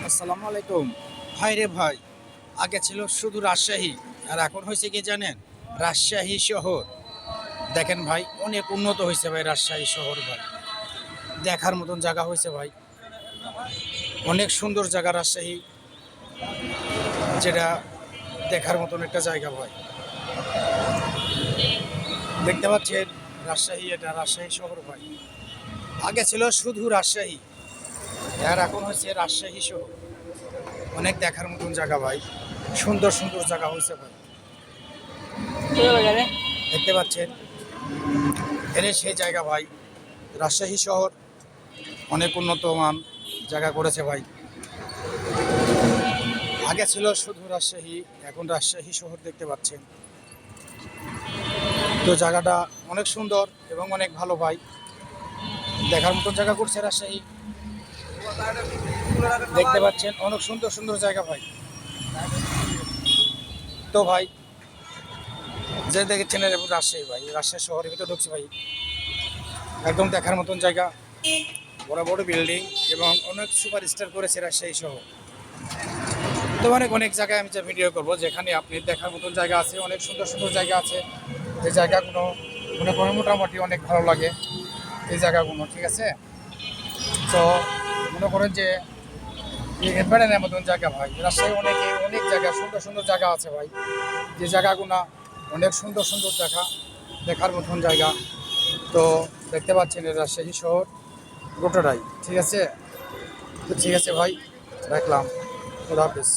আসসালামু আলাইকুম। ভাই রে ভাই, আগে ছিল শুধু রাজশাহী, আর এখন হয়েছে কি জানেন, রাজশাহী শহর। দেখেন ভাই, অনেক উন্নত হয়েছে ভাই রাজশাহী শহর ভাই। দেখার মতন জায়গা হয়েছে ভাই, অনেক সুন্দর জায়গা রাজশাহী, যেটা দেখার মতন একটা জায়গা ভাই। দেখতে পাচ্ছেন রাজশাহী, এটা রাজশাহী শহর ভাই। আগে ছিল শুধু রাজশাহী, আর এখন হয়েছে রাজশাহী শহর। অনেক দেখার মতন জায়গা ভাই, সুন্দর সুন্দর জায়গা হয়েছে ভাই। দেখতে পাচ্ছেন এর সেই জায়গা ভাই, রাজশাহী শহর অনেক উন্নত মান জায়গা করেছে ভাই। আগে ছিল শুধু রাজশাহী, এখন রাজশাহী শহর দেখতে পাচ্ছেন। তো জায়গাটা অনেক সুন্দর এবং অনেক ভালো ভাই, দেখার মতন জায়গা করছে রাজশাহী। দেখতে পাচ্ছেন অনেক সুন্দর সুন্দর জায়গা ভাই। তো ভাই, যে দেখেছেন রাজশাহী ভাই, রাজশাহী শহরের ভিতরে ঢুকছে ভাই, একদম দেখার মতন জায়গা, বড় বড় বিল্ডিং এবং অনেক সুপারস্টার করেছে রাজশাহী শহর। তো অনেক অনেক জায়গায় আমি যে ভিডিও করবো, যেখানে আপনি দেখার মতন জায়গা আছে, অনেক সুন্দর সুন্দর জায়গা আছে, যে জায়গাগুলো মনে করেন মোটামুটি অনেক ভালো লাগে এই জায়গাগুলো, ঠিক আছে। তো মনে করেন যে বেড়ানোর মতন জায়গা ভাই, রাজশাহী অনেক জায়গা, সুন্দর সুন্দর জায়গা আছে ভাই, যে জায়গাগুলো অনেক সুন্দর সুন্দর জায়গা, দেখার মতন জায়গা। তো দেখতে পাচ্ছেন রাজশাহী শহর গোটাটাই, ঠিক আছে। তো ঠিক আছে ভাই, রাখলাম, খুদা হাফিজ।